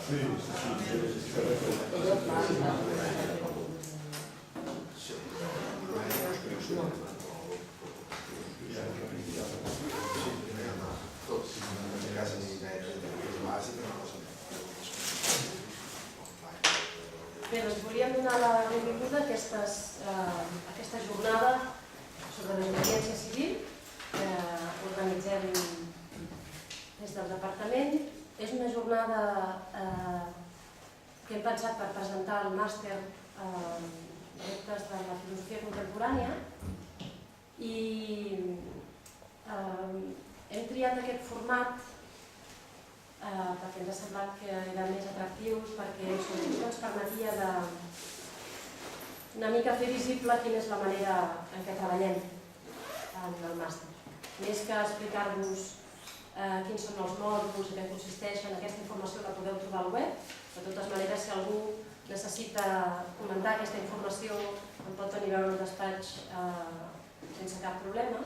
Bé, doncs volíem donar la benvinguda a aquesta jornada sobre desobediència civil que organitzem des del departament. És una jornada que hem pensat per presentar el màster reptes de la filosofia contemporània i hem triat aquest format perquè ens ha semblat que era més atractiu, perquè ens permetia una mica fer visible quina és la manera en què treballem en el màster. Més que explicar-vos quins són els mòduls, en què consisteixen, aquesta informació la podeu trobar al web. De totes maneres, si algú necessita comentar aquesta informació, em pot venir a veure al despatx sense cap problema.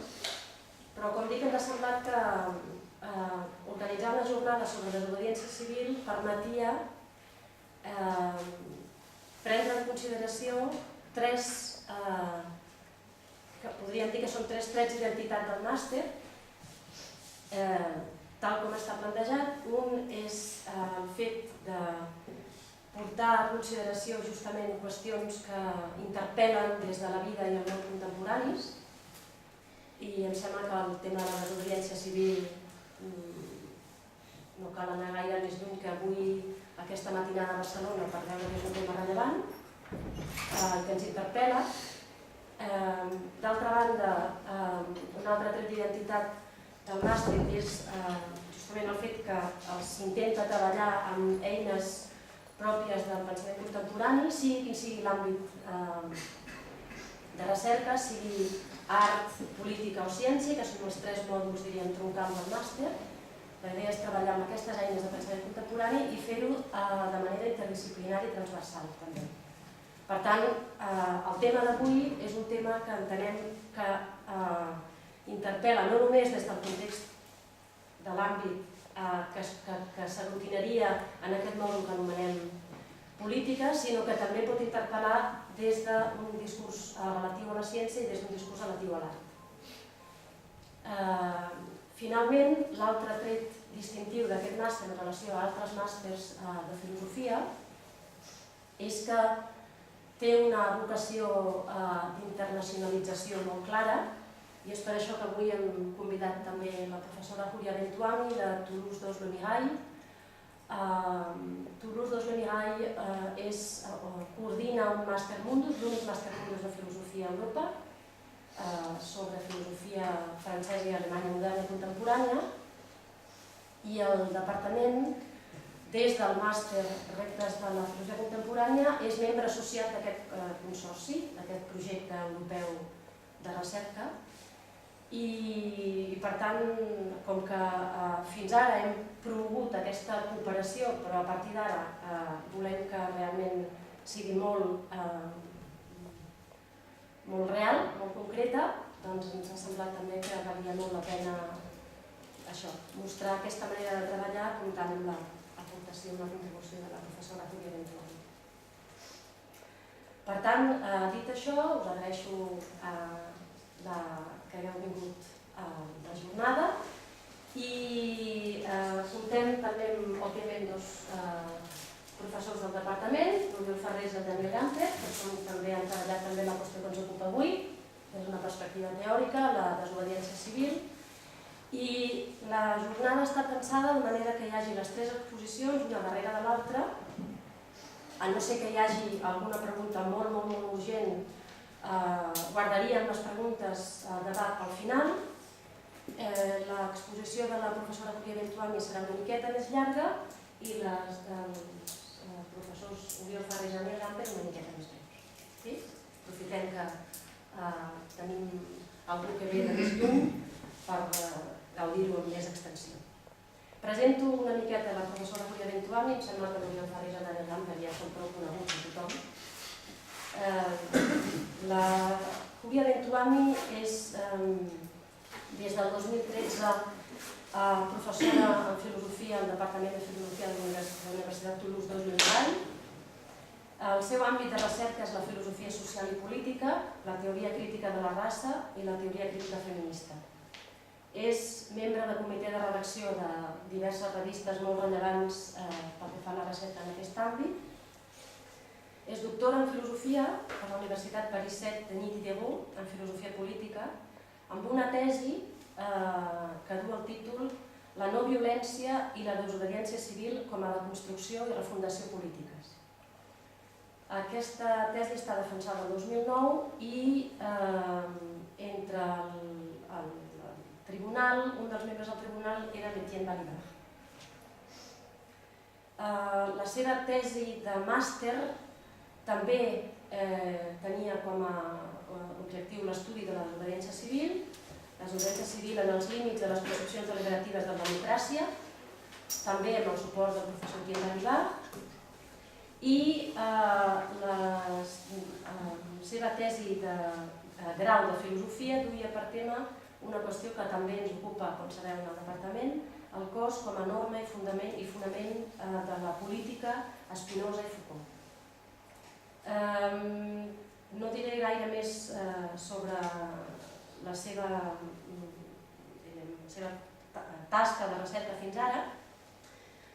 Però, com dic, ens ha semblat que organitzar una jornada sobre desobediència civil permetia prendre en consideració tres, que podríem dir que són tres trets d'identitat del màster, tal com està plantejat. Un és el fet de portar a consideració justament qüestions que interpel·len des de la vida i el món contemporanis, i em sembla que el tema de la desobediència civil no cal anar gaire més lluny que avui, aquesta matinada a Barcelona, per veure que és un tema rellevant que ens interpel·la. D'altra banda, un altre tret d'identitat del màster és justament el fet que s'intenta treballar amb eines pròpies del pensament contemporani, sigui quin sigui l'àmbit de recerca, sigui art, política o ciència, que són els tres mòduls, diríem, troncals del màster. La idea és treballar amb aquestes eines de pensament contemporani i fer-ho de manera interdisciplinària i transversal, també. Per tant, el tema d'avui és un tema que entenem que interpel·la no només des del context de l'àmbit que s'aglutinaria en aquest mòdul que anomenem política, sinó que també pot interpel·lar des d'un discurs relatiu a la ciència i des d'un discurs relatiu a l'art. Finalment, l'altre tret distintiu d'aquest màster en relació a altres màsters de filosofia és que té una vocació d'internacionalització molt clara, i és per això que avui hem convidat també la professora Julia Bentuami de Toulouse-2 Le Mirail. Toulouse-2 Le Mirail coordina un Màster Mundus, l'únic Màster Mundus de filosofia a Europa, sobre filosofia francesa i alemanya moderna i contemporània, i el departament, des del màster Reptes de la filosofia contemporània, és membre associat d'aquest consorci, d'aquest projecte europeu de recerca, i per tant, com que fins ara hem promogut aquesta cooperació, però a partir d'ara volem que realment sigui molt real, molt concreta, doncs ens ha semblat també que valia molt la pena mostrar aquesta manera de treballar comptant amb l'aportació, amb la contribució de la professora Julia Bentuami. Per tant, dit això, us agraeixo que hagueu vingut a la jornada i comptem també amb, òbviament, dos professors del departament, l'Oriol Ferrés i el Daniel Gamper, que també han treballat també la qüestió que ens ocupa avui, des d'una perspectiva teòrica, la desobediència civil, i la jornada està pensada de manera que hi hagi les tres exposicions, una darrere de l'altra, a no ser que hi hagi alguna pregunta molt urgent, guardaríem les preguntes al debat al final. L'exposició de la professora Julia Bentuami serà una miqueta més llarga i les dels professors Oriol Ferrés i Daniel Gamper una miqueta més breus. Aprofitem que tenim algú que ve de més lluny per gaudir-ho amb més extensió. Presento una miqueta la professora Julia Bentuami, em sembla que l'Oriol Ferrés i Daniel Gamper ja són prou coneguts a tothom. La Julia Bentuami és, des del 2013, professora en filosofia al Departament de Filosofia de la Universitat Toulouse 2009. El seu àmbit de recerca és la filosofia social i política, la teoria crítica de la raça i la teoria crítica feminista. És membre del comitè de redacció de diverses revistes molt rellevants pel que fa a la recerca en aquest àmbit. És doctora en filosofia per la Universitat Paris 7 de Denis Diderot, en filosofia política, amb una tesi que du el títol La no violència i la desobediència civil com a deconstrucció i refundació polítiques. Aquesta tesi està defensada el 2009 i entre el tribunal, un dels membres del tribunal era l'Etienne Balibar. La seva tesi de màster també tenia com a objectiu l'estudi de la desobediència civil, la desobediència civil en els límits de les concepcions deliberatives de la democràcia, també amb el suport del professor Etienne Balibar, i la seva tesi de grau de filosofia duia per tema una qüestió que també ens ocupa, com sabeu, en el departament, el cos com a norma i fonament de la política Spinoza i Foucault. No diré gaire més sobre la seva tasca de recerca fins ara.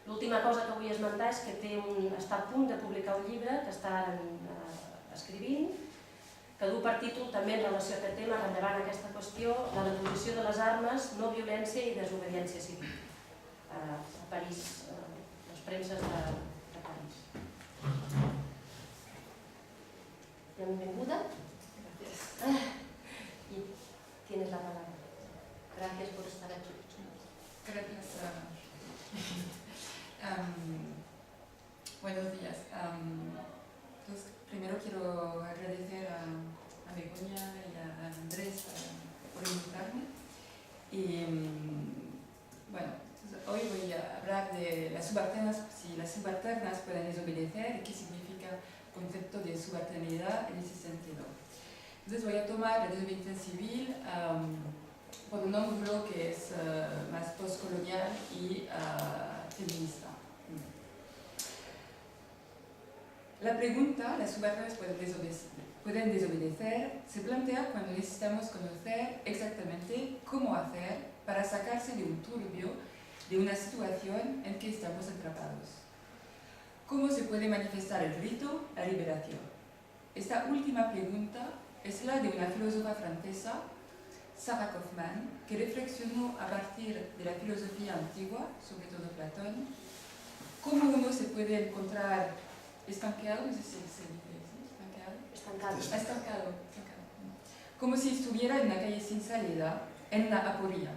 L'última cosa que vull esmentar és que està a punt de publicar un llibre que està escrivint, que du per títol també en relació a aquest tema, rellevant aquesta qüestió, la deposició de les armes, no violència i desobediència civil. A París, les premses de París. Benvinguda. Y tienes la palabra. Gracias por estar aquí. Gracias. Buenos días. Entonces, primero quiero agradecer a Begoña y a Andrés por invitarme. Y bueno, hoy voy a hablar de las subalternas, si las subalternas pueden desobedecer y qué significa el concepto de subalternidad en ese sentido. Entonces voy a tomar la desobediencia civil por un ángulo que es más postcolonial y feminista. La pregunta, ¿las subalternas pueden desobedecer?, se plantea cuando necesitamos conocer exactamente cómo hacer para sacarse de un turbio, de una situación en que estamos atrapados. ¿Cómo se puede manifestar el grito, la liberación? Esta última pregunta es la de una filósofa francesa, Sarah Kaufmann, que reflexionó a partir de la filosofía antigua, sobre todo Platón, cómo uno se puede encontrar estancado, no sé si se dice así, estancado, como si estuviera en una calle sin salida, en una aporía.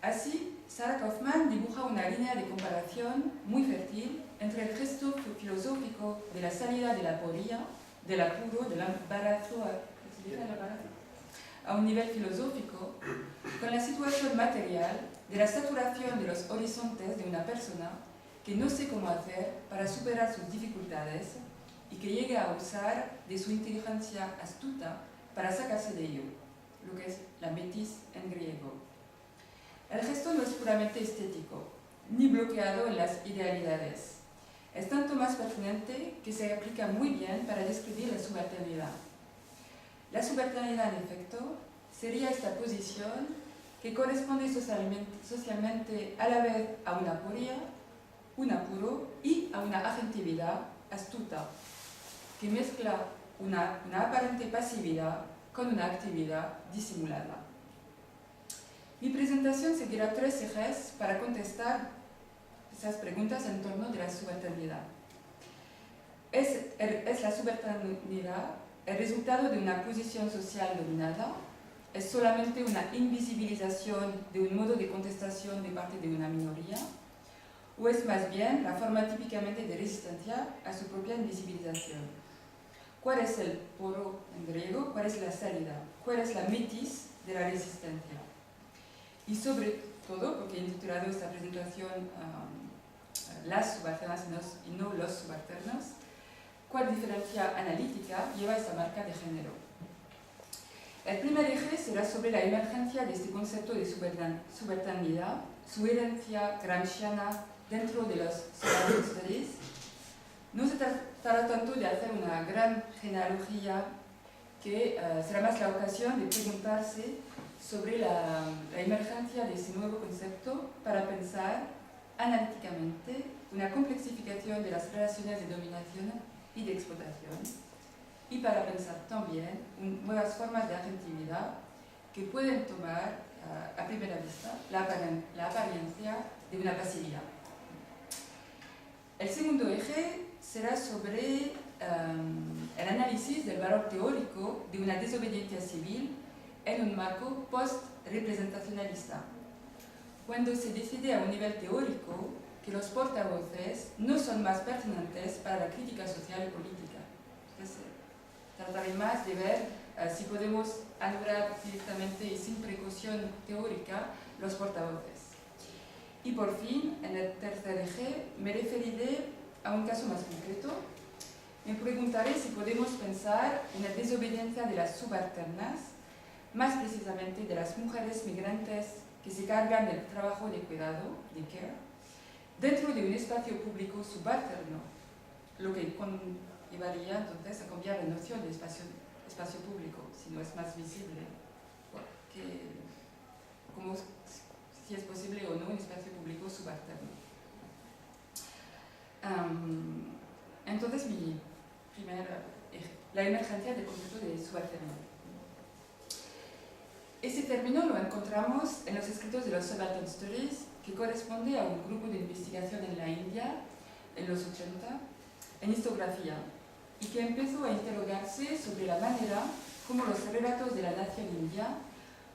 Así, Sarah Kaufmann dibuja una línea de comparación muy fértil entre el gesto filosófico de la salida de la aporía, del apuro, del embarazo a un nivel filosófico, con la situación material de la saturación de los horizontes de una persona que no sé cómo hacer para superar sus dificultades y que llega a usar de su inteligencia astuta para sacarse de ello, lo que es la metis en griego. El gesto no es puramente estético, ni bloqueado en las idealidades. Es tanto más pertinente que se aplica muy bien para describir la subalternidad. La subalternidad, en efecto, sería esta posición que corresponde socialmente a la vez a una aporía, un apuro y a una agentividad astuta, que mezcla una aparente pasividad con una actividad disimulada. Mi presentación seguirá tres ejes para contestar esas preguntas en torno de la subalternidad. ¿Es la subalternidad el resultado de una posición social dominada? ¿Es solamente una invisibilización de un modo de contestación de parte de una minoría? ¿O es más bien la forma típicamente de resistencia a su propia invisibilización? ¿Cuál es el poro en griego? ¿Cuál es la salida? ¿Cuál es la metis de la resistencia? Y sobre todo, porque he titulado esta presentación Las subalternas y no los subalternos, ¿cuál diferencia analítica lleva esta marca de género? El primer eje será sobre la emergencia de este concepto de subalternidad, su herencia gramsciana dentro de los social studies. No se tratará tanto de hacer una gran genealogía, que será más la ocasión de preguntarse sobre la emergencia de ese nuevo concepto para pensar analíticamente una complexificación de las relaciones de dominación y de explotación, y para pensar también nuevas formas de afectividad que pueden tomar a primera vista la apariencia de una pasividad. El segundo eje será sobre el análisis del valor teórico de una desobediencia civil en un marco post-representacionalista, cuando se decide a un nivel teórico que los portavoces no son más pertinentes para la crítica social y política. Entonces, trataré más de ver si podemos anular directamente y sin precaución teórica los portavoces. Y por fin, en el tercer eje, me referiré a un caso más concreto. Me preguntaré si podemos pensar en la desobediencia de las subalternas, más precisamente de las mujeres migrantes que se cargan del trabajo de cuidado, de care, dentro de un espacio público subalterno, lo que llevaría entonces a cambiar la noción de espacio público, si no es más visible, como si es posible o no un espacio público subalterno. Entonces, mi primer eje, la emergencia del concepto de subalternidad. Este término lo encontramos en los escritos de los Subaltern Studies, que corresponde a un grupo de investigación en la India, en los 80, en historiografía, y que empezó a interrogarse sobre la manera como los relatos de la nación india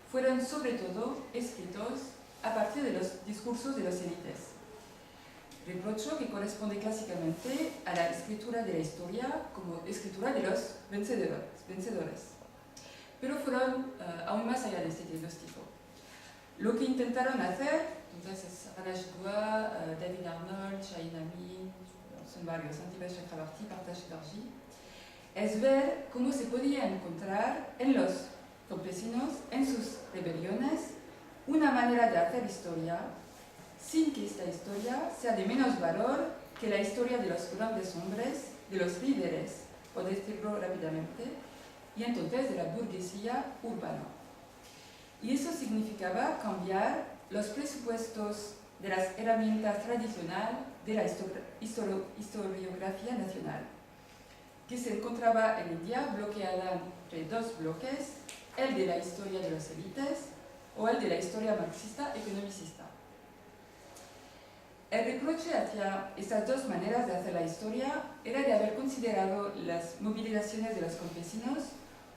fueron sobre todo escritos a partir de los discursos de las élites. Reprocho que corresponde clásicamente a la escritura de la historia como escritura de los vencedores. Pero fueron aún más allá de este diagnóstico. Lo que intentaron hacer, entonces, Rajesh Dua, David Arnold, Shahin Amin, son varios, Antibash Chakrabarti, Partash Darji, es ver cómo se podía encontrar en los campesinos, en sus rebeliones, una manera de hacer historia sin que esta historia sea de menos valor que la historia de los grandes hombres, de los líderes, por decirlo rápidamente, y entonces de la burguesía urbana. Y eso significaba cambiar los presupuestos de las herramientas tradicionales de la historiografía nacional, que se encontraba en India bloqueada entre dos bloques, el de la historia de las élites o el de la historia marxista economicista. El reproche hacia estas dos maneras de hacer la historia era de haber considerado las movilizaciones de los campesinos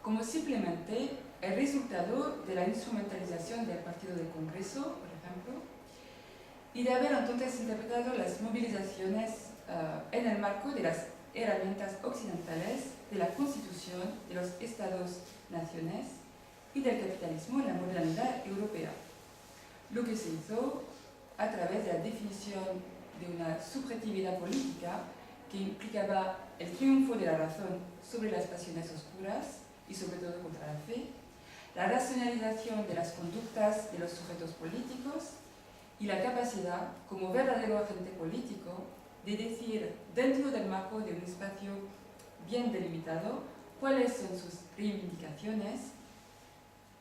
como simplemente el resultado de la instrumentalización del Partido del Congreso, por ejemplo, y de haber entonces interpretado las movilizaciones en el marco de las herramientas occidentales de la Constitución de los Estados-naciones y del capitalismo en la modernidad europea, lo que se hizo a través de la definición de una subjetividad política que implicaba el triunfo de la razón sobre las pasiones oscuras y sobre todo contra la fe, la racionalización de las conductas de los sujetos políticos y la capacidad, como verdadero agente político, de decir dentro del marco de un espacio bien delimitado cuáles son sus reivindicaciones,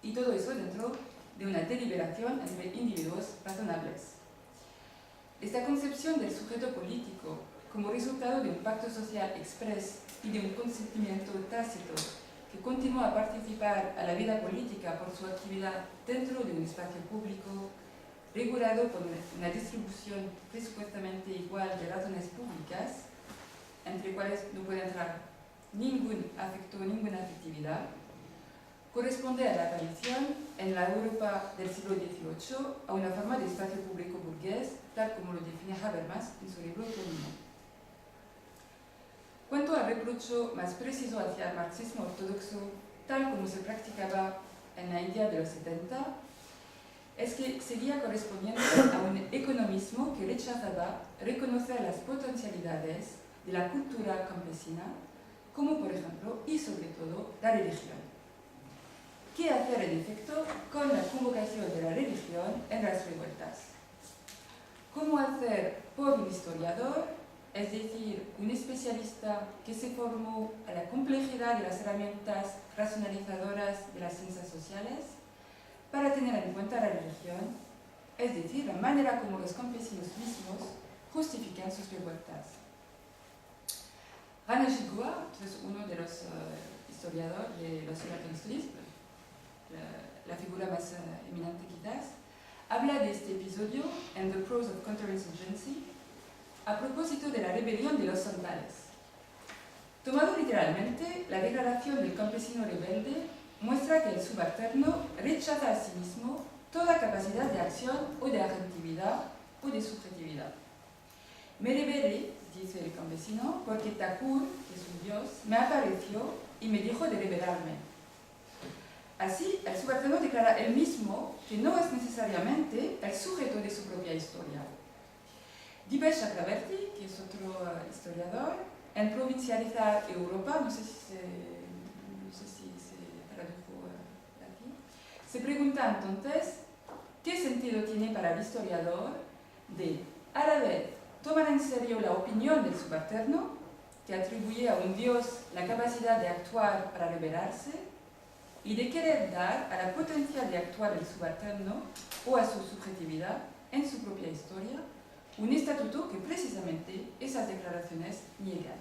y todo eso dentro de una deliberación entre individuos razonables. Esta concepción del sujeto político como resultado de un pacto social express y de un consentimiento tácito que continúa a participar a la vida política por su actividad dentro de un espacio público regulado por una distribución presupuestamente igual de razones públicas, entre cuales no puede entrar ningún afecto, ninguna afectividad, corresponde a la aparición en la Europa del siglo XVIII a una forma de espacio público burgués, tal como lo define Habermas en su libro Autónomo. Cuanto al reproche más preciso hacia el marxismo ortodoxo, tal como se practicaba en la India de los 70, es que seguía correspondiendo a un economismo que rechazaba reconocer las potencialidades de la cultura campesina, como por ejemplo y sobre todo la religión, qué hacer en efecto con la convocación de la religión en las revueltas. ¿Cómo hacer por un historiador, es decir, un especialista que se formó a la complejidad de las herramientas racionalizadoras de las ciencias sociales, para tener en cuenta la religión, es decir, la manera como los campesinos mismos justifican sus revueltas? Rana Chigua, es uno de los historiadores de los subalternistas, la figura más eminente quizás, habla de este episodio en The Prose of Counterinsurgency a propósito de la rebelión de los Santales. Tomado literalmente, la declaración del campesino rebelde muestra que el subalterno rechaza a sí mismo toda capacidad de acción o de agentividad o de subjetividad. Me rebelé, dice el campesino, porque Thakur, que es un dios, me apareció y me dijo de rebelarme. Así, el subalterno declara él mismo que no es necesariamente el sujeto de su propia historia. Dipesh Chakrabarti, que es otro historiador, en Provincializar Europa, no sé si se tradujo aquí, se pregunta entonces qué sentido tiene para el historiador de, a la vez, tomar en serio la opinión del subalterno, que atribuye a un dios la capacidad de actuar para rebelarse, y de querer dar a la potencia de actuar del subalterno o a su subjetividad en su propia historia un estatuto que precisamente esas declaraciones niegan.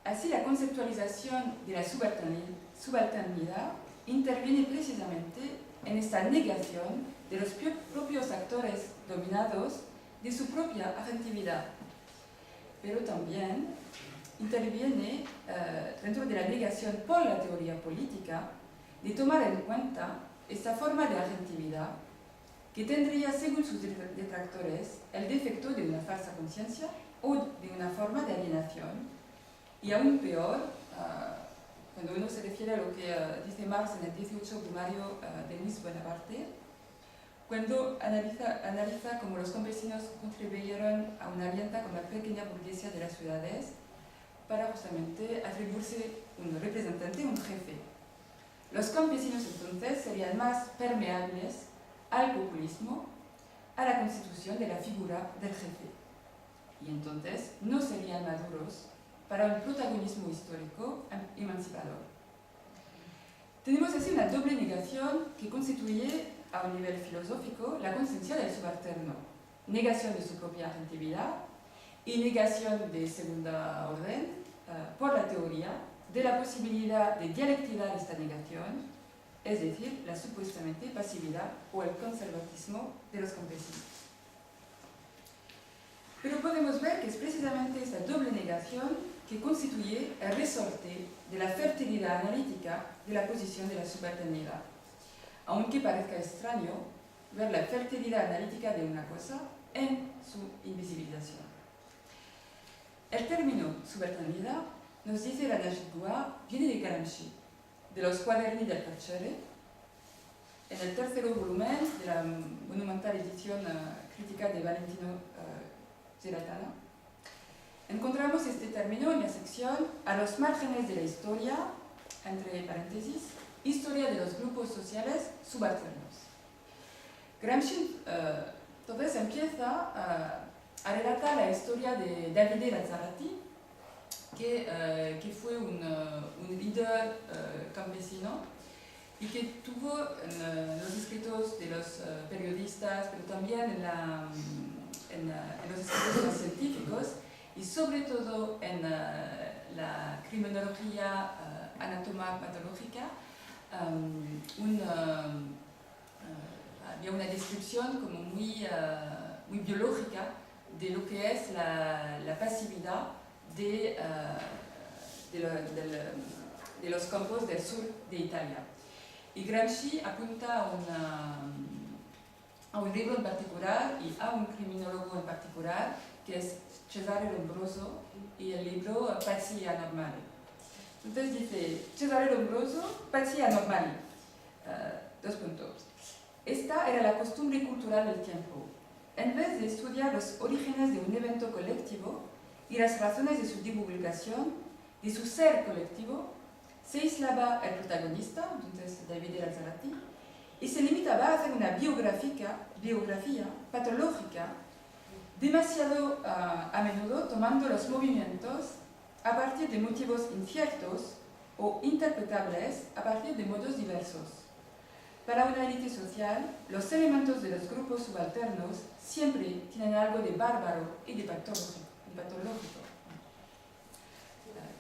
Así, la conceptualización de la subalternidad interviene precisamente en esta negación de los propios actores dominados de su propia agentividad, pero también interviene dentro de la negación por la teoría política de tomar en cuenta esta forma de agentividad que tendría, según sus detractores, el defecto de una falsa conciencia o de una forma de alienación, y aún peor, cuando uno se refiere a lo que dice Marx en el 18 Brumario de Luis Bonaparte, cuando analiza cómo los campesinos contribuyeron a una alianza con la pequeña burguesía de las ciudades para justamente atribuirse un representante, un jefe. Los campesinos entonces serían más permeables al populismo, a la constitución de la figura del jefe. Y entonces no serían maduros para un protagonismo histórico emancipador. Tenemos así una doble negación que constituye a un nivel filosófico la conciencia del subalterno. Negación de su propia agentividad y negación de segunda orden por la teoría de la posibilidad de dialectizar esta negación, es decir, la supuestamente pasividad o el conservatismo de los campesinos. Pero podemos ver que es precisamente esta doble negación que constituye el resorte de la fertilidad analítica de la posición de la subalternidad, aunque parezca extraño ver la fertilidad analítica de una cosa en su invisibilización. El término subalternidad, nos dice Rana Chigua, viene de Gramsci, de los Quaderni del Carcere, en el tercer volumen de la monumental edición crítica de Valentino Gelatana. Encontramos este término en la sección a los márgenes de la historia, entre paréntesis, historia de los grupos sociales subalternos. Gramsci entonces empieza a relatar la historia de Davide Lazzarati, que fue un líder campesino y que tuvo en los escritos de los periodistas, pero también en los escritos de los científicos y sobre todo en la criminología anatomopatológica, había una descripción como muy biológica de lo que es la pasividad de los campos del sur de Italia. Y Gramsci apunta a un libro en particular y a un criminólogo en particular, que es Cesare Lombroso, y el libro Pazzi Anormali. Entonces dice, Cesare Lombroso, Pazzi Anormali. Dos puntos. Esta era la costumbre cultural del tiempo. En vez de estudiar los orígenes de un evento colectivo y las razones de su divulgación, de su ser colectivo, se aislaba el protagonista, entonces David el-Zarati, y se limitaba a hacer una biografía patológica, demasiado a menudo tomando los movimientos a partir de motivos inciertos o interpretables a partir de modos diversos. Para una élite social, los elementos de los grupos subalternos siempre tienen algo de bárbaro y de patológico.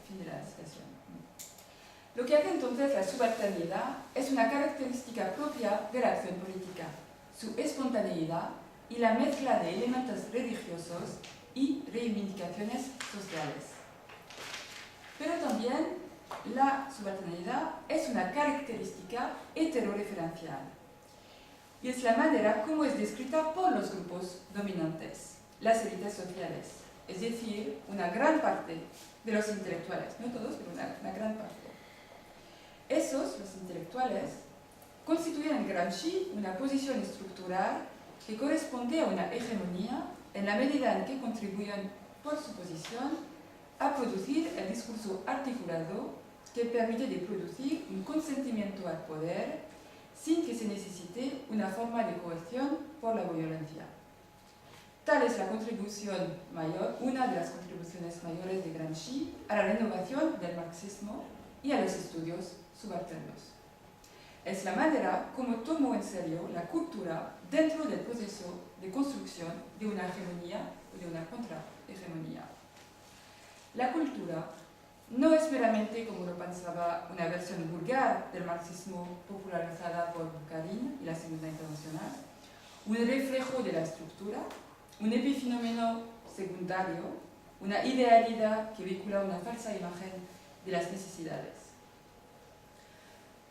Fin de la citación. Lo que hace entonces la subalternidad es una característica propia de la acción política, su espontaneidad y la mezcla de elementos religiosos y reivindicaciones sociales. Pero también la subalternidad es una característica heteroreferencial y es la manera como es descrita por los grupos dominantes, las élites sociales, es decir, una gran parte de los intelectuales, no todos, pero una gran parte. Esos, los intelectuales, constituyen en Gramsci una posición estructural que corresponde a una hegemonía en la medida en que contribuyen por su posición a producir el discurso articulado que permite de producir un consentimiento al poder sin que se necesite una forma de coerción por la violencia. Tal es la contribución mayor, una de las contribuciones mayores de Gramsci a la renovación del marxismo y a los estudios subalternos. Es la manera como tomó en serio la cultura dentro del proceso de construcción de una hegemonía o de una contrahegemonía. La cultura no es meramente, como lo pensaba, una versión vulgar del marxismo popularizada por Bukharin y la Segunda Internacional, un reflejo de la estructura, un epifenómeno secundario, una idealidad que vehicula una falsa imagen de las necesidades.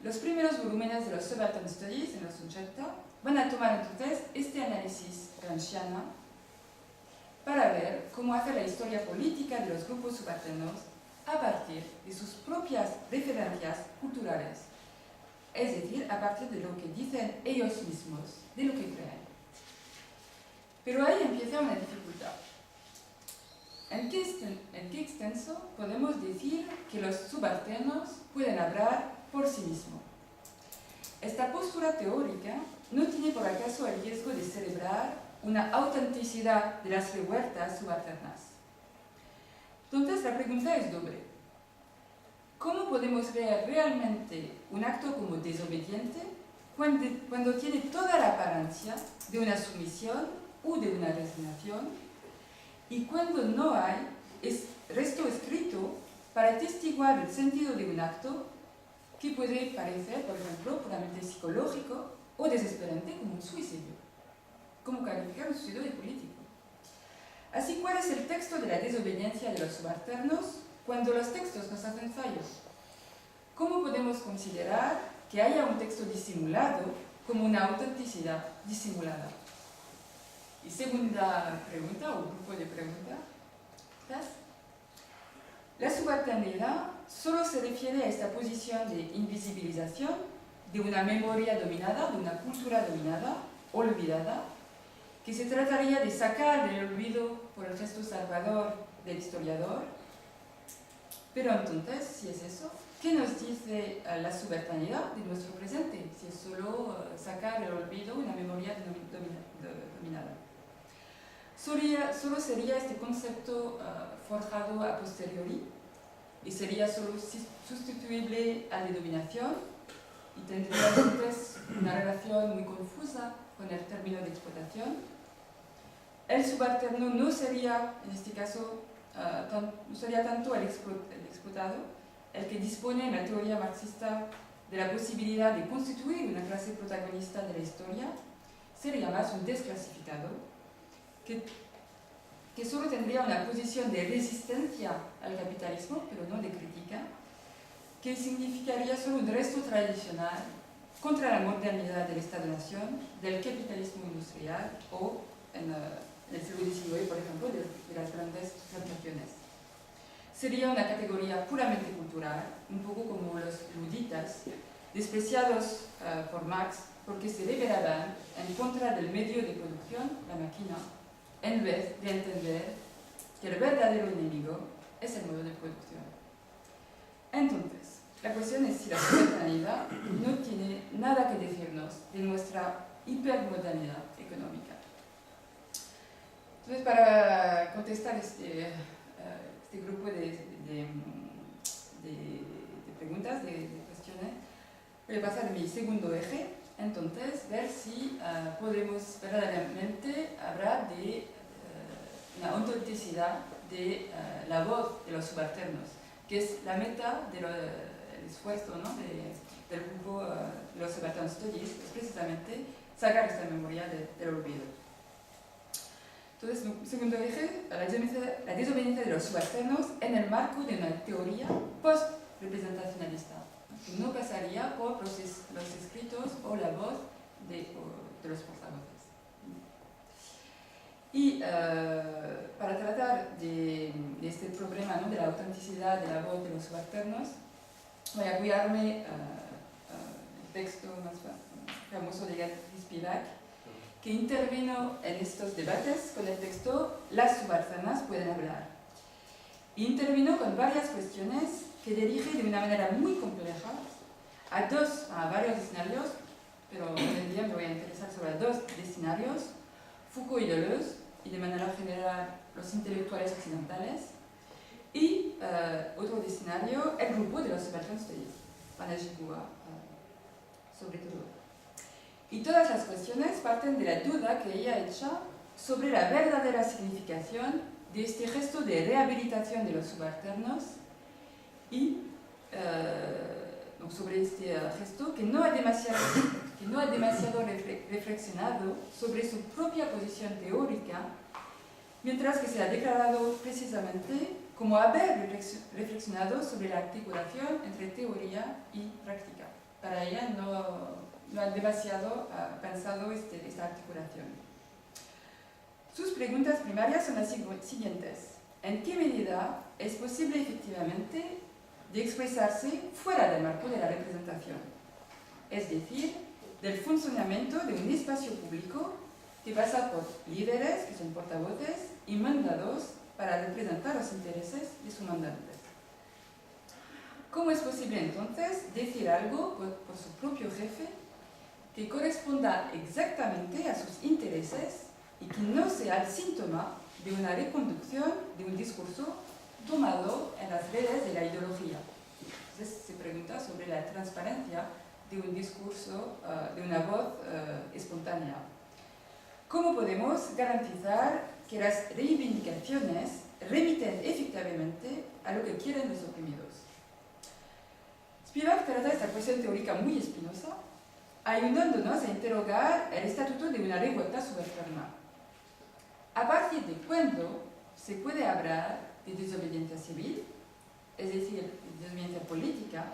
Los primeros volúmenes de los Subaltern Studies en los 80 van a tomar entonces este análisis gramsciano para ver cómo hacer la historia política de los grupos subalternos a partir de sus propias referencias culturales, es decir, a partir de lo que dicen ellos mismos, de lo que creen. Pero ahí empieza una dificultad. ¿En qué extenso podemos decir que los subalternos pueden hablar por sí mismos? Esta postura teórica no tiene por acaso el riesgo de celebrar una autenticidad de las revueltas subalternas. Entonces la pregunta es doble. ¿Cómo podemos ver realmente un acto como desobediente cuando tiene toda la apariencia de una sumisión o de una resignación y cuando no hay resto escrito para atestiguar el sentido de un acto que puede parecer, por ejemplo, puramente psicológico o desesperante como un suicidio? ¿Cómo calificar un suicidio de político? Así, ¿cuál es el texto de la desobediencia de los subalternos cuando los textos nos hacen fallos? ¿Cómo podemos considerar que haya un texto disimulado como una autenticidad disimulada? Y segunda pregunta, o grupo de preguntas, la subalternidad solo se refiere a esta posición de invisibilización de una memoria dominada, de una cultura dominada, olvidada, que se trataría de sacar del olvido por el gesto salvador del historiador. Pero entonces, si es eso, ¿qué nos dice la subalternidad de nuestro presente? Si es solo sacar del olvido una memoria dominada. Solo sería este concepto forjado a posteriori y sería solo sustituible al de dominación y tendría entonces una relación muy confusa con el término de explotación. El subalterno no sería, en este caso, no sería tanto el explotado, el que dispone en la teoría marxista de la posibilidad de constituir una clase protagonista de la historia, sería más un desclasificado que solo tendría una posición de resistencia al capitalismo, pero no de crítica, que significaría solo un resto tradicional contra la modernidad del Estado-Nación, del capitalismo industrial o, en el siglo XIX, por ejemplo, de las grandes plantaciones. Sería una categoría puramente cultural, un poco como los luditas, despreciados por Marx porque se rebelaban en contra del medio de producción, la máquina, en vez de entender que el verdadero enemigo es el modo de producción. Entonces, La cuestión es si la subalternidad no tiene nada que decirnos de nuestra hipermodalidad económica. Entonces, para contestar este grupo de preguntas, de cuestiones, voy a pasar a mi segundo eje, entonces ver si podemos verdaderamente hablar de una autenticidad de la voz de los subalternos, que es la meta del esfuerzo, ¿no?, del grupo de los subalternos studies, es precisamente sacar esta memoria del olvido. Entonces, segundo eje, la desobediencia de los subalternos en el marco de una teoría post-representacionalista, que no pasaría por los escritos o la voz de los portavoces. Y para tratar de este problema, ¿no?, de la autenticidad de la voz de los subalternos, voy a cuidarme el texto más famoso de Gary Spivak, que intervino en estos debates con el texto "Las subalternas pueden hablar". Intervino con varias cuestiones que dirige de una manera muy compleja a varios escenarios, pero hoy en día me voy a interesar sobre dos escenarios: Foucault y Deleuze, y de manera general los intelectuales occidentales, y otro escenario, el grupo de los subalternos studies, Panajigua, sobre todo. Y todas las cuestiones parten de la duda que ella echa sobre la verdadera significación de este gesto de rehabilitación de los subalternos y sobre este gesto que no ha demasiado reflexionado sobre su propia posición teórica, mientras que se ha declarado precisamente como haber reflexionado sobre la articulación entre teoría y práctica. Para ella no ha demasiado pensado esta articulación. Sus preguntas primarias son las siguientes: ¿en qué medida es posible efectivamente de expresarse fuera del marco de la representación? Es decir, del funcionamiento de un espacio público que pasa por líderes, que son portavoces, y mandados para representar los intereses de sus mandantes. ¿Cómo es posible entonces decir algo por su propio jefe que corresponda exactamente a sus intereses y que no sea el síntoma de una reconducción de un discurso tomado en las redes de la ideología? Entonces se pregunta sobre la transparencia de un discurso, de una voz espontánea. ¿Cómo podemos garantizar que las reivindicaciones remiten efectivamente a lo que quieren los oprimidos? Spivak trata esta cuestión teórica muy espinosa, ayudándonos a interrogar el estatuto de una revuelta subalterna. ¿A partir de cuándo se puede hablar de desobediencia civil, es decir, de desobediencia política,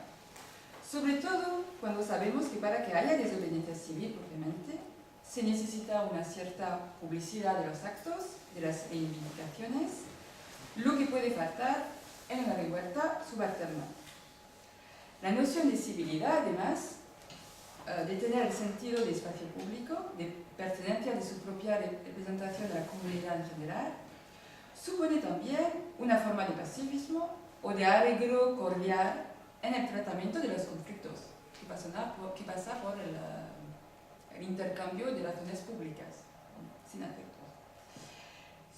sobre todo cuando sabemos que para que haya desobediencia civil propiamente se necesita una cierta publicidad de los actos, de las reivindicaciones, lo que puede faltar en una revuelta subalterna? La noción de civilidad, además, de tener el sentido de espacio público, de pertenencia de su propia representación de la comunidad en general, supone también una forma de pacifismo o de arreglo cordial en el tratamiento de los conflictos, que pasa por el intercambio de razones públicas, sin afectos.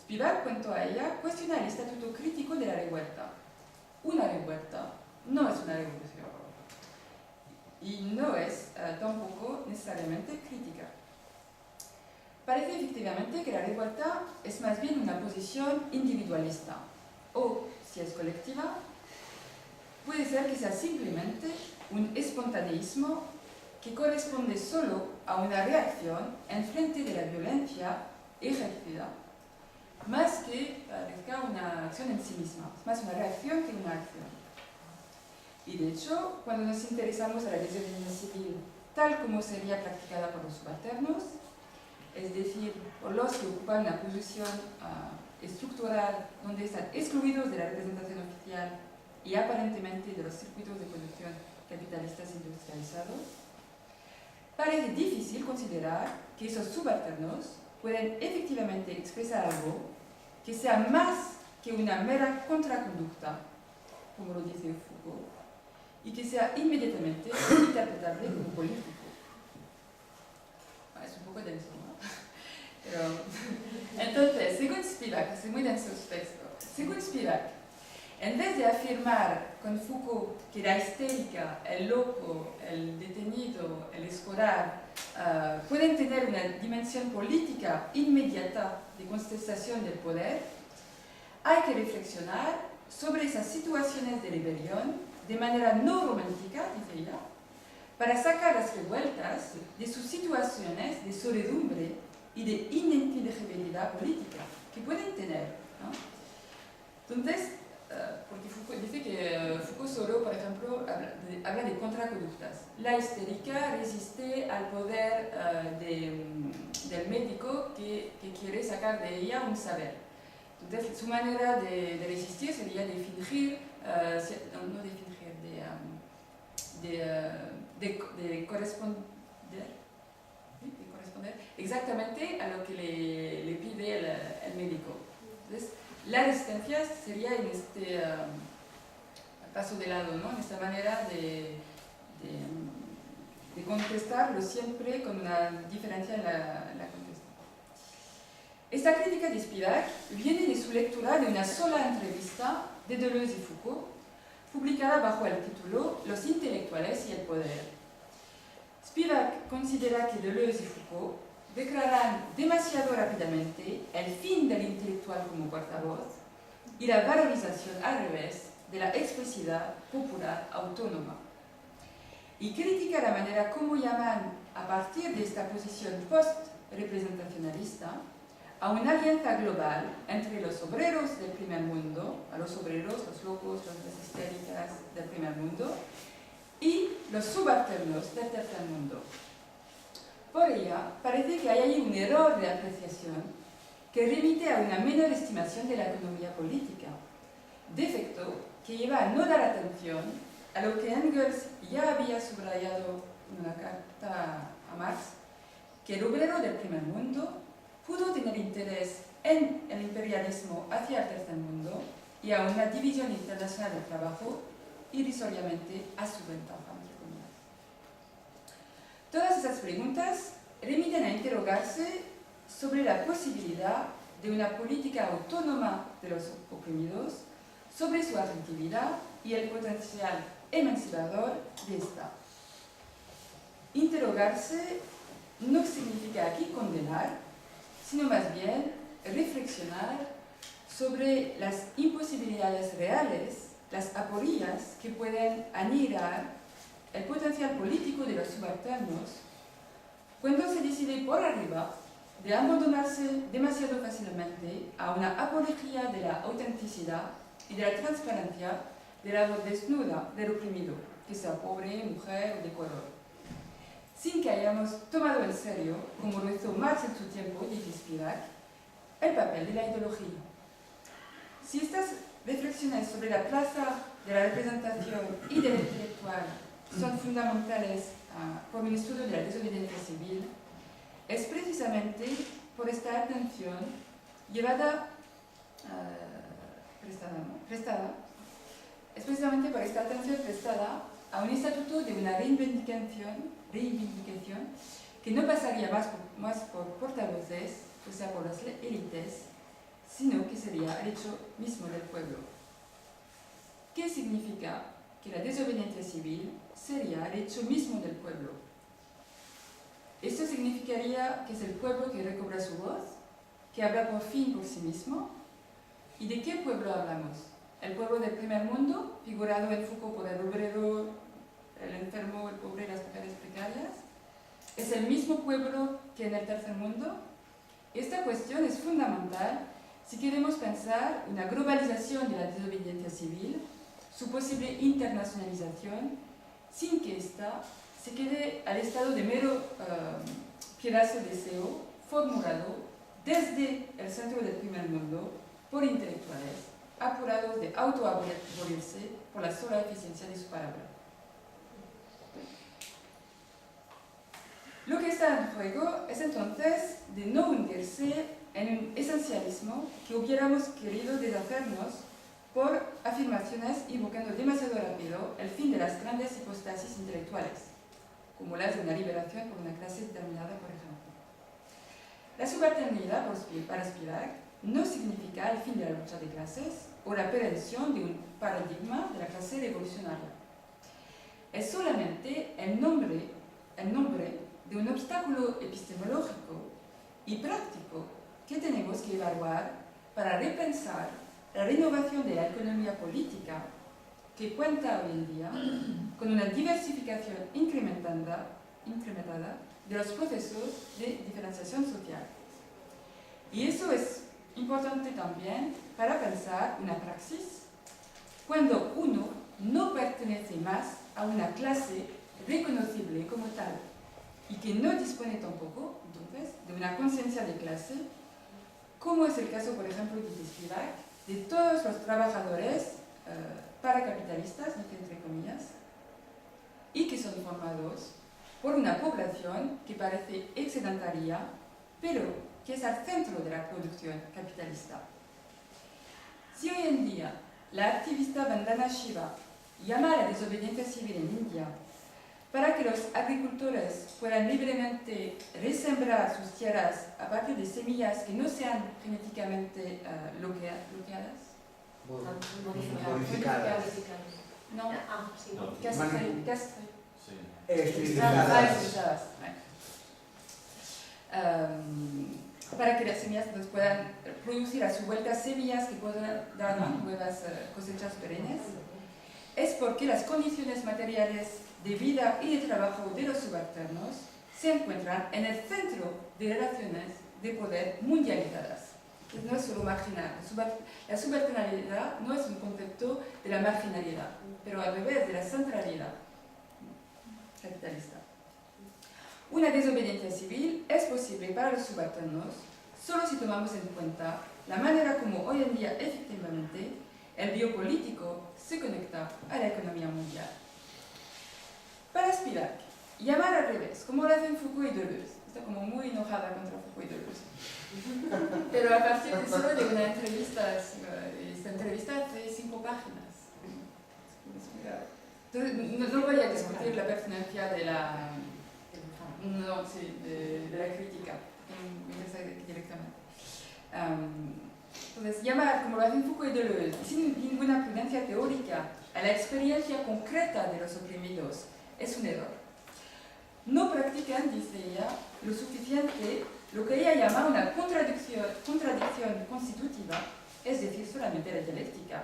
Spivak, junto a ella, cuestiona el estatuto crítico de la revuelta. Una revuelta no es una revolución y no es tampoco necesariamente crítica. Parece efectivamente que la revuelta es más bien una posición individualista, o, si es colectiva, puede ser que sea simplemente un espontaneísmo que corresponde solo a una reacción en frente de la violencia ejercida, más que una acción en sí misma, es más una reacción que una acción. Y de hecho, cuando nos interesamos a la desobediencia civil tal como sería practicada por los subalternos, es decir, por los que ocupan una posición estructural donde están excluidos de la representación oficial y aparentemente de los circuitos de producción capitalistas industrializados, parece difícil considerar que esos subalternos pueden efectivamente expresar algo que sea más que una mera contraconducta, como lo dice Foucault, y que sea inmediatamente interpretable como político. Es un poco denso, ¿no? Pero, entonces, según Spivak, es muy denso su texto, según Spivak, en vez de afirmar con Foucault que la histérica, el loco, el detenido, el escolar pueden tener una dimensión política inmediata de contestación del poder, hay que reflexionar sobre esas situaciones de rebelión de manera no romántica, dice ella, para sacar las revueltas de sus situaciones de soledumbre y de ininteligibilidad política que pueden tener, ¿no? Entonces, porque Foucault dice que Foucault solo, por ejemplo, habla de contraconductas. La histérica resiste al poder del médico que quiere sacar de ella un saber. Entonces, su manera de resistir sería de fingir, no de fingir, de corresponder, ¿sí? De corresponder exactamente a lo que le pide el médico. Entonces, la resistencia sería en este paso de lado, ¿no? En esta manera de contestarlo siempre con una diferencia en la contestación. Esta crítica de Spivak viene de su lectura de una sola entrevista de Deleuze y Foucault, publicada bajo el título Los intelectuales y el poder. Spivak considera que Deleuze y Foucault declaran demasiado rápidamente el fin del intelectual como portavoz y la valorización al revés de la expresividad popular autónoma. Y critica la manera como llaman, a partir de esta posición post-representacionalista, a una alianza global entre los obreros del primer mundo, a los obreros, los locos, las histéricas del primer mundo, y los subalternos del tercer mundo. Por ella, parece que hay ahí un error de apreciación que remite a una menor estimación de la economía política, defecto que lleva a no dar atención a lo que Engels ya había subrayado en una carta a Marx, que el obrero del primer mundo pudo tener interés en el imperialismo hacia el tercer mundo y a una división internacional del trabajo irrisoriamente a su ventaja. Todas esas preguntas remiten a interrogarse sobre la posibilidad de una política autónoma de los oprimidos, sobre su atractividad y el potencial emancipador de esta. Interrogarse no significa aquí condenar, sino más bien reflexionar sobre las imposibilidades reales, las aporías que pueden anihilar el potencial político de los subalternos cuando se decide por arriba de abandonarse demasiado fácilmente a una apología de la autenticidad y de la transparencia de la voz desnuda del oprimido, que sea pobre, mujer o de color, sin que hayamos tomado en serio, como lo hizo Marx en su tiempo, dice Spivak, el papel de la ideología. Si estas reflexiones sobre la plaza de la representación y del intelectual son fundamentales por un estudio de la desobediencia civil, es precisamente por esta atención es precisamente por esta atención prestada a un estatuto de una reivindicación que no pasaría más por portavoces, o sea, por las élites, sino que sería el hecho mismo del pueblo. ¿Qué significa que la desobediencia civil sería el hecho mismo del pueblo? Esto significaría que es el pueblo que recobra su voz, que habla por fin por sí mismo. ¿Y de qué pueblo hablamos? ¿El pueblo del primer mundo, figurado en Foucault por el obrero, el enfermo, el pobre y las mujeres precarias? ¿Es el mismo pueblo que en el tercer mundo? Esta cuestión es fundamental si queremos pensar una globalización de la desobediencia civil, su posible internacionalización, sin que ésta se quede al estado de mero pedazo de deseo formulado desde el centro del primer mundo por intelectuales apurados de autoabolirse por la sola eficiencia de su palabra. Lo que está en juego es entonces de no hundirse en un esencialismo que hubiéramos querido deshacernos por afirmaciones invocando demasiado rápido el fin de las grandes hipostasis intelectuales, como las de una liberación por una clase determinada, por ejemplo. La subalternidad para Spivak no significa el fin de la lucha de clases o la prevención de un paradigma de la clase revolucionaria. Es solamente el nombre de un obstáculo epistemológico y práctico que tenemos que evaluar para repensar la renovación de la economía política que cuenta hoy en día con una diversificación incrementada de los procesos de diferenciación social. Y eso es importante también para pensar una praxis cuando uno no pertenece más a una clase reconocible como tal y que no dispone tampoco, entonces, de una conciencia de clase, como es el caso, por ejemplo, de Spivak, de todos los trabajadores paracapitalistas, entre comillas, y que son formados por una población que parece excedentaria, pero que es al centro de la producción capitalista. Si hoy en día la activista Vandana Shiva llama a la desobediencia civil en India para que los agricultores puedan libremente resembrar sus tierras a partir de semillas que no sean genéticamente bloqueadas. Modificadas. No, Sí. No. castradas. Sí. Esterilizadas. Para que las semillas entonces puedan producir a su vuelta semillas que puedan dar nuevas cosechas perennes. Es porque las condiciones materiales de vida y de trabajo de los subalternos se encuentran en el centro de relaciones de poder mundializadas. No es solo marginal. La subalternalidad no es un concepto de la marginalidad, pero al revés de la centralidad capitalista. Una desobediencia civil es posible para los subalternos solo si tomamos en cuenta la manera como hoy en día efectivamente el biopolítico se conecta a la economía mundial. Para Spivak, llamar al revés, como lo hacen Foucault y Deleuze, está como muy enojada contra Foucault y Deleuze, pero a partir de solo de una entrevista, esta entrevista hace 5 páginas. Entonces, no voy a discutir la pertinencia de la... No, sí, de la crítica, me interesa directamente. Entonces, llamar, como lo hacen Foucault y Deleuze, sin ninguna prudencia teórica, a la experiencia concreta de los oprimidos es un error. No practican, dice ella, lo suficiente lo que ella llama una contradicción constitutiva, es decir, solamente la dialéctica,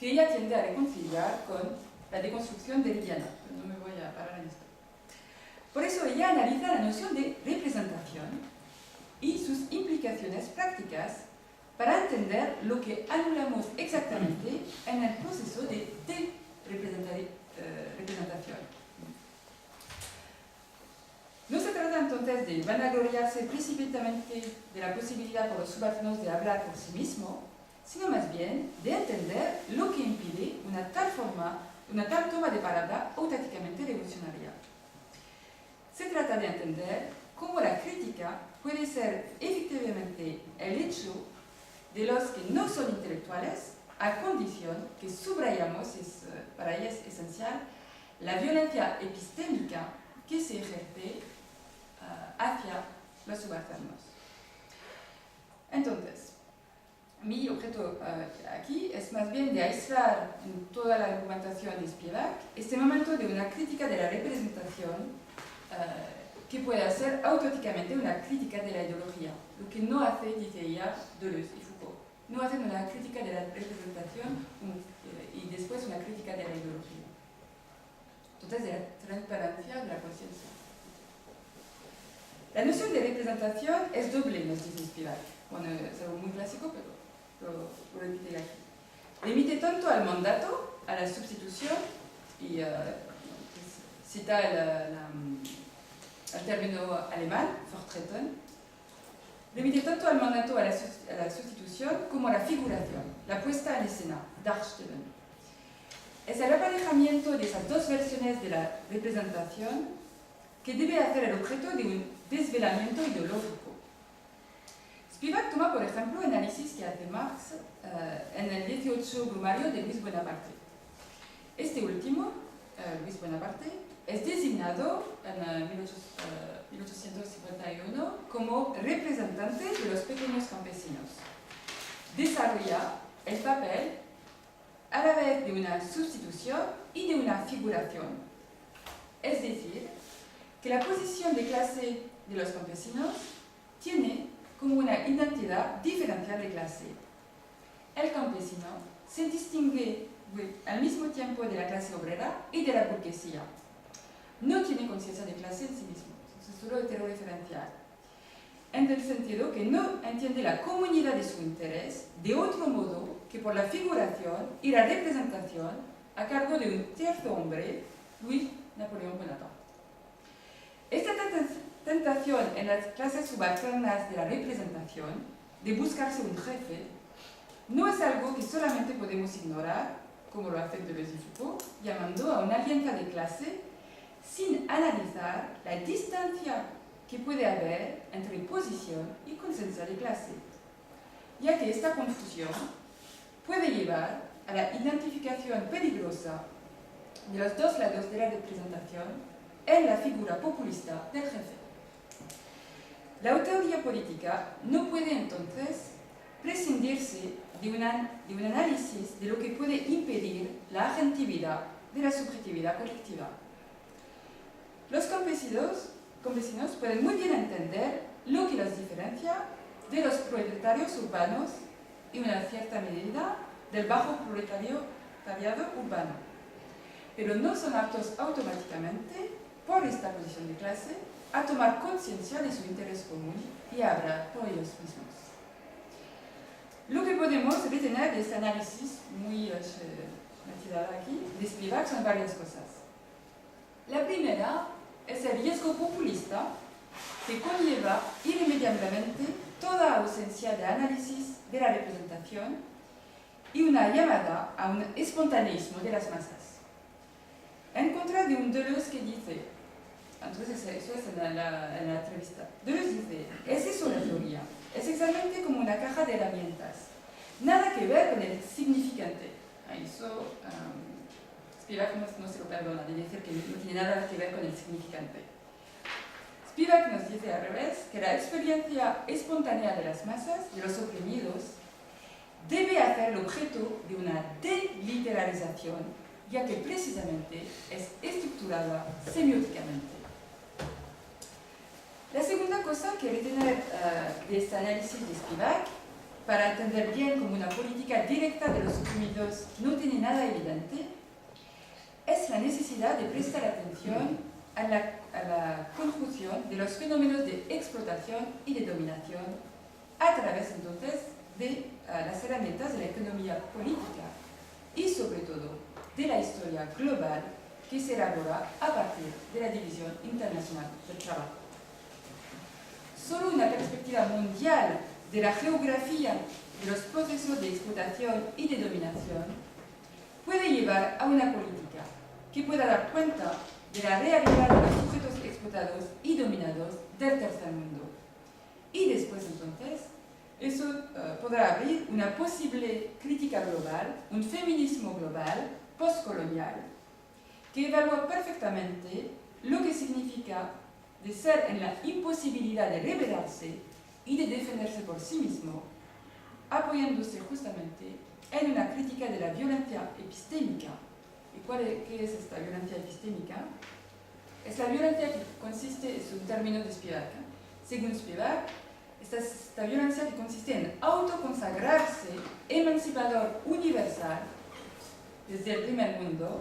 que ella tiende a reconciliar con la deconstrucción derridiana. No me voy a parar en esto. Por eso ella analiza la noción de representación y sus implicaciones prácticas para entender lo que anulamos exactamente en el proceso de representación. No se trata entonces de vanagloriarse precipitadamente de la posibilidad por los subalternos de hablar por sí mismos, sino más bien de entender lo que impide una tal toma de palabra auténticamente revolucionaria. Se trata de entender cómo la crítica puede ser efectivamente el hecho de los que no son intelectuales, a condición que subrayamos, para ella es esencial, la violencia epistémica que se ejerce hacia los subalternos. Entonces, mi objeto aquí es más bien de aislar en toda la argumentación de Spivak este momento de una crítica de la representación que pueda ser auténticamente una crítica de la ideología, lo que no hace, dice ella, Deleuze y Foucault. No hacen una crítica de la representación y después una crítica de la ideología. Entonces, de la transparencia de la conciencia. La noción de representación es doble, nos dice Spivak. Bueno, es algo muy clásico, pero lo repite aquí. Remite tanto al mandato, a la sustitución, y cita el término alemán, Vertreten, remite tanto al mandato, a la sustitución, como a la figuración, la puesta en escena, Darstellen. Es el aparejamiento de esas dos versiones de la representación que debe hacer el objeto de un desvelamiento ideológico. Spivak toma, por ejemplo, el análisis que hace Marx en el 18 Brumario de Luis Bonaparte. Este último, Luis Bonaparte, es designado en 1851 como representante de los pequeños campesinos. Desarrolla el papel a la vez de una sustitución y de una figuración. Es decir, que la posición de clase de los campesinos tiene como una identidad diferencial de clase. El campesino se distingue al mismo tiempo de la clase obrera y de la burguesía. No tiene conciencia de clase en sí mismo, es solo heterorreferencial, en el sentido que no entiende la comunidad de su interés de otro modo que por la figuración y la representación a cargo de un tercer hombre, Luis Napoleón Bonaparte. Esta tentación en las clases subalternas de la representación, de buscarse un jefe, no es algo que solamente podemos ignorar, como lo hace Deleuze y Foucault, llamando a una alianza de clase, sin analizar la distancia que puede haber entre posición y conciencia de clase, ya que esta confusión puede llevar a la identificación peligrosa de los dos lados de la representación en la figura populista del jefe. La teoría política no puede entonces prescindirse de un análisis de lo que puede impedir la agentividad de la subjetividad colectiva. Los campesinos pueden muy bien entender lo que los diferencia de los proletarios urbanos y en una cierta medida del bajo proletariado urbano, pero no son aptos automáticamente, por esta posición de clase, a tomar conciencia de su interés común y a hablar por ellos mismos. Lo que podemos retener de este análisis muy metida aquí de Spivak son varias cosas. La primera es el riesgo populista que conlleva irremediablemente toda ausencia de análisis de la representación y una llamada a un espontaneismo de las masas. En contra de un Deleuze que dice, entonces eso es en la entrevista, Deleuze dice, es eso la teoría, es exactamente como una caja de herramientas, nada que ver con el significante. Eso Spivak no se lo perdona, de decir que no tiene nada que ver con el significante. Spivak nos dice al revés que la experiencia espontánea de las masas, de los oprimidos, debe hacer el objeto de una deliteralización, ya que precisamente es estructurada semióticamente. La segunda cosa que retener de este análisis de Spivak, para entender bien cómo una política directa de los oprimidos no tiene nada evidente, es la necesidad de prestar atención a la conjunción de los fenómenos de explotación y de dominación a través entonces de las herramientas de la economía política y sobre todo de la historia global que se elabora a partir de la división internacional del trabajo. Solo una perspectiva mundial de la geografía de los procesos de explotación y de dominación puede llevar a una política que pueda dar cuenta de la realidad de los sujetos explotados y dominados del tercer mundo. Y después entonces, eso podrá abrir una posible crítica global, un feminismo global, postcolonial, que evalúa perfectamente lo que significa de ser en la imposibilidad de rebelarse y de defenderse por sí mismo, apoyándose justamente en una crítica de la violencia epistémica. ¿Y qué es esta violencia epistémica? Es la violencia que consiste, es un término de Spivak. Según Spivak, esta violencia que consiste en autoconsagrarse emancipador universal desde el primer mundo,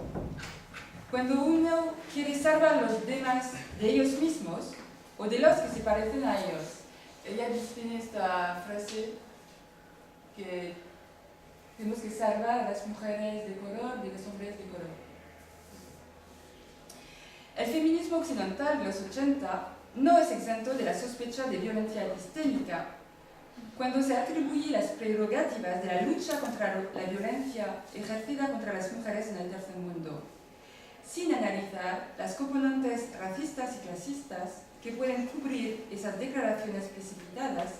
cuando uno quiere salvar a los demás de ellos mismos o de los que se parecen a ellos. Ella tiene esta frase que tenemos que salvar a las mujeres de color de los hombres de color. El feminismo occidental de los 80 no es exento de la sospecha de violencia epistémica cuando se atribuye las prerrogativas de la lucha contra la violencia ejercida contra las mujeres en el tercer mundo, sin analizar las componentes racistas y clasistas que pueden cubrir esas declaraciones precipitadas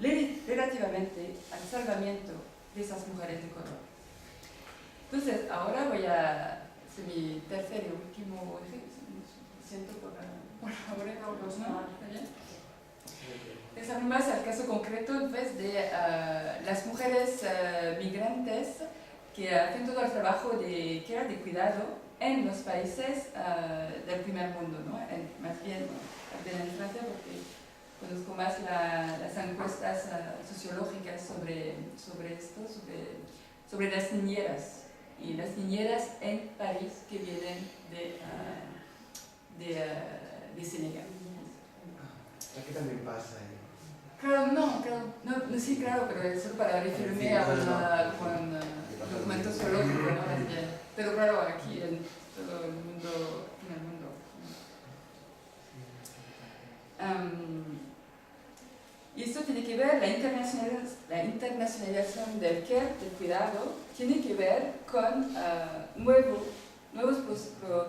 relativamente al salvamiento de esas mujeres de color. Entonces, ahora voy a hacer mi tercer y último eje. Siento por ahora, ¿no? ¿Está bien? Pensar más al caso concreto entonces, de las mujeres migrantes que hacen todo el trabajo de care, de cuidado, en los países del primer mundo, ¿no? Más bien en Francia, porque conozco más las encuestas sociológicas sobre esto, sobre las niñeras. Y las niñeras en París que vienen de Senegal. Aquí también pasa. Claro, no, sí, claro, pero es solo para referirme a un documento zoológico, ¿no? Pero claro, aquí en todo el mundo, y esto tiene que ver, la internacionalización del care, del cuidado, tiene que ver con nuevos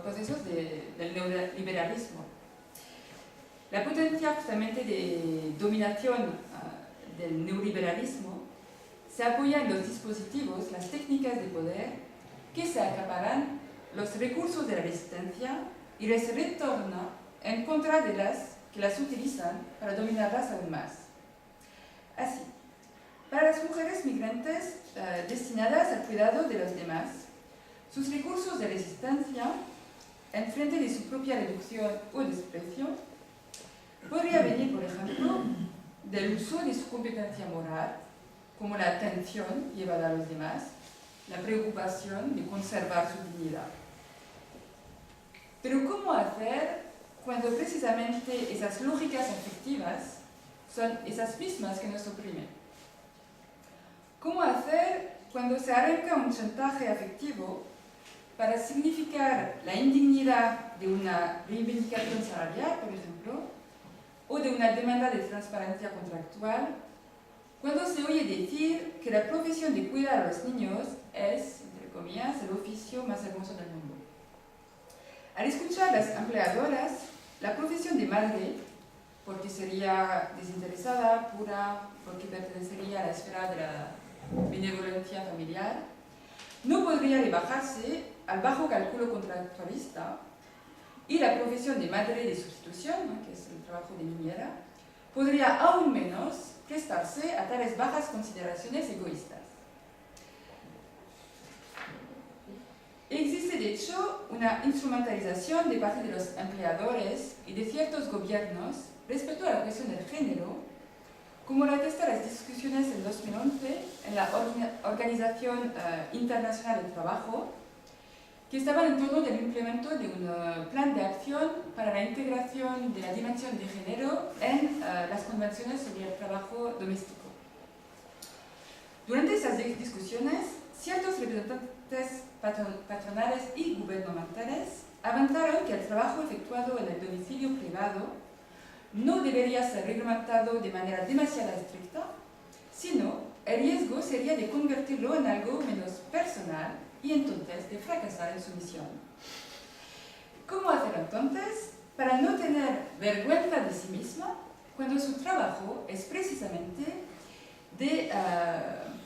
procesos del neoliberalismo. La potencia justamente de dominación del neoliberalismo se apoya en los dispositivos, las técnicas de poder que se acaparan los recursos de la resistencia y les retorna en contra de las que las utilizan para dominarlas aún más. Así, para las mujeres migrantes destinadas al cuidado de los demás, sus recursos de resistencia en frente de su propia reducción o desprecio podría venir, por ejemplo, del uso de su competencia moral, como la atención llevada a los demás, la preocupación de conservar su dignidad. Pero ¿cómo hacer cuando precisamente esas lógicas afectivas son esas mismas que nos oprimen? ¿Cómo hacer cuando se arranca un chantaje afectivo para significar la indignidad de una reivindicación salarial, por ejemplo, o de una demanda de transparencia contractual, cuando se oye decir que la profesión de cuidar a los niños es, entre comillas, el oficio más hermoso del mundo? Al escuchar a las empleadoras, la profesión de madre, porque sería desinteresada, pura, porque pertenecería a la esfera de la benevolencia familiar, no podría rebajarse al bajo cálculo contractualista, y la profesión de madre de sustitución, ¿no?, que es el trabajo de niñera, podría aún menos prestarse a tales bajas consideraciones egoístas. Existe, de hecho, una instrumentalización de parte de los empleadores y de ciertos gobiernos respecto a la cuestión del género, como lo atestan las discusiones en 2011 en la Organización Internacional del Trabajo, que estaban en torno del implemento de un plan de acción para la integración de la dimensión de género en las convenciones sobre el trabajo doméstico. Durante esas discusiones, ciertos representantes patronales y gubernamentales avanzaron que el trabajo efectuado en el domicilio privado no debería ser reglamentado de manera demasiado estricta, sino el riesgo sería de convertirlo en algo menos personal y entonces de fracasar en su misión. ¿Cómo hacer entonces para no tener vergüenza de sí misma cuando su trabajo es precisamente de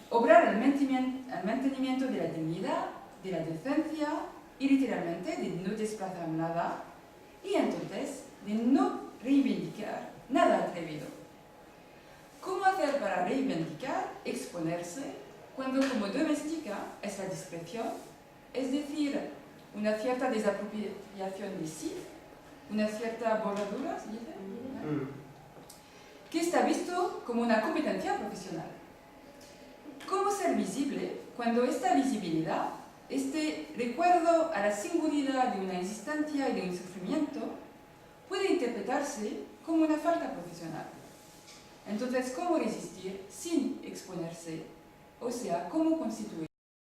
obrar al mantenimiento de la dignidad, de la decencia y literalmente de no desplazar nada y entonces de no reivindicar nada atrevido? ¿Cómo hacer para reivindicar, exponerse, cuando como doméstica es la discreción, es decir, una cierta desapropiación de sí, una cierta bordadura, ¿se dice? Que está visto como una competencia profesional? ¿Cómo ser visible cuando esta visibilidad, este recuerdo a la singularidad de una existencia y de un sufrimiento, puede interpretarse como una falta profesional? Entonces, ¿cómo resistir sin exponerse? O sea, ¿cómo constituir